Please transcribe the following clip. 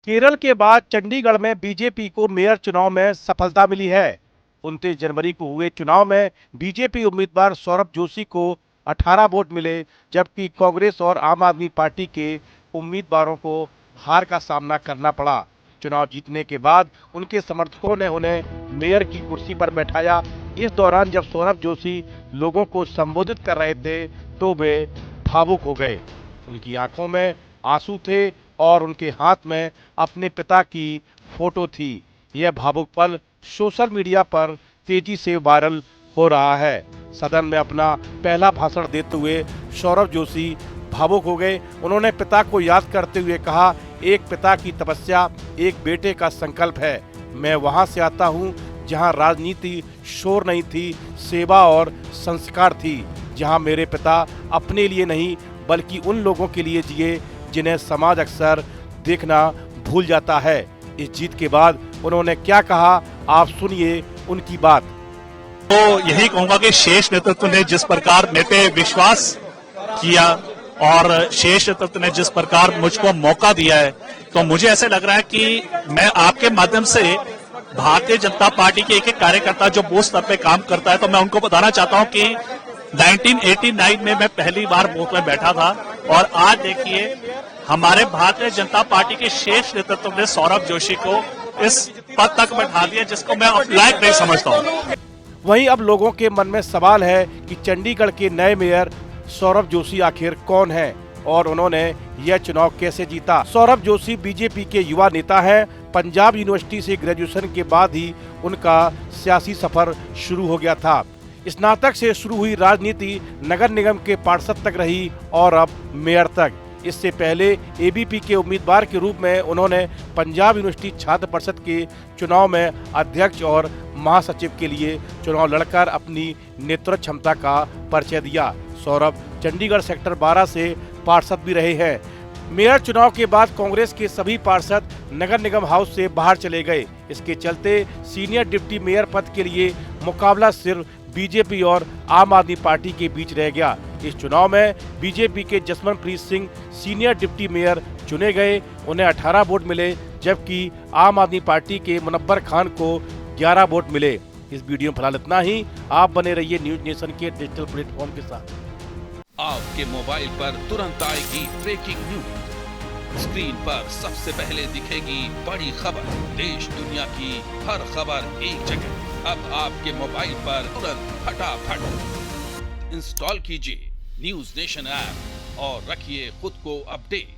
केरल के बाद चंडीगढ़ में बीजेपी को मेयर चुनाव में सफलता मिली है। 29 जनवरी को हुए चुनाव में बीजेपी उम्मीदवार सौरभ जोशी को 18 वोट मिले, जबकि कांग्रेस और आम आदमी पार्टी के उम्मीदवारों को हार का सामना करना पड़ा। चुनाव जीतने के बाद उनके समर्थकों ने उन्हें मेयर की कुर्सी पर बैठाया। इस दौरान जब सौरभ जोशी लोगों को संबोधित कर रहे थे तो वे भावुक हो गए। उनकी आंखों में आंसू थे और उनके हाथ में अपने पिता की फोटो थी। यह भावुक पल सोशल मीडिया पर तेजी से वायरल हो रहा है। सदन में अपना पहला भाषण देते हुए सौरभ जोशी भावुक हो गए। उन्होंने पिता को याद करते हुए कहा, एक पिता की तपस्या एक बेटे का संकल्प है। मैं वहां से आता हूं जहां राजनीति शोर नहीं थी, सेवा और संस्कार थी, जहां मेरे पिता अपने लिए नहीं बल्कि उन लोगों के लिए जिए जिन्हें समाज अक्सर देखना भूल जाता है। इस जीत के बाद उन्होंने क्या कहा, आप सुनिए उनकी बात। तो यही कहूंगा कि शेष नेतृत्व ने जिस प्रकार मेरे पे विश्वास किया और शेष नेतृत्व ने जिस प्रकार मुझको मौका दिया है, तो मुझे ऐसे लग रहा है कि मैं आपके माध्यम से भारतीय जनता पार्टी के एक एक कार्यकर्ता जो बूथ स्तर पे काम करता है, तो मैं उनको बताना चाहता हूं कि 1989 में मैं पहली बार बूथ में बैठा था और आज देखिए हमारे भारतीय जनता पार्टी के शेष नेतृत्व ने सौरभ जोशी को इस पद तक बैठा दिया जिसको मैं लायक नहीं समझता हूँ। वहीं अब लोगों के मन में सवाल है कि चंडीगढ़ के नए मेयर सौरभ जोशी आखिर कौन है और उन्होंने यह चुनाव कैसे जीता। सौरभ जोशी बीजेपी के युवा नेता हैं। पंजाब यूनिवर्सिटी से ग्रेजुएशन के बाद ही उनका सियासी सफर शुरू हो गया था। स्नातक से शुरू हुई राजनीति नगर निगम के पार्षद तक रही और अब मेयर तक। इससे पहले एबीपी के उम्मीदवार के रूप में उन्होंने पंजाब यूनिवर्सिटी छात्र परिषद के चुनाव में अध्यक्ष और महासचिव के लिए चुनाव लड़कर अपनी नेतृत्व क्षमता का परिचय दिया। सौरभ चंडीगढ़ सेक्टर 12 से पार्षद भी रहे हैं। मेयर चुनाव के बाद कांग्रेस के सभी पार्षद नगर निगम हाउस से बाहर चले गए। इसके चलते सीनियर डिप्टी मेयर पद के लिए मुकाबला सिर्फ बीजेपी और आम आदमी पार्टी के बीच रह गया। इस चुनाव में बीजेपी के जसवंतप्रीत सिंह सीनियर डिप्टी मेयर चुने गए। उन्हें 18 वोट मिले, जबकि आम आदमी पार्टी के मुनव्वर खान को 11 वोट मिले। इस वीडियो में फिलहाल इतना ही। आप बने रहिए न्यूज नेशन के डिजिटल प्लेटफॉर्म के साथ। आपके मोबाइल पर तुरंत आएगी ब्रेकिंग न्यूज। स्क्रीन पर सबसे पहले दिखेगी बड़ी खबर। देश दुनिया की हर खबर एक जगह। अब आपके मोबाइल पर तुरंत फटाफट इंस्टॉल कीजिए न्यूज नेशन ऐप और रखिए खुद को अपडेट।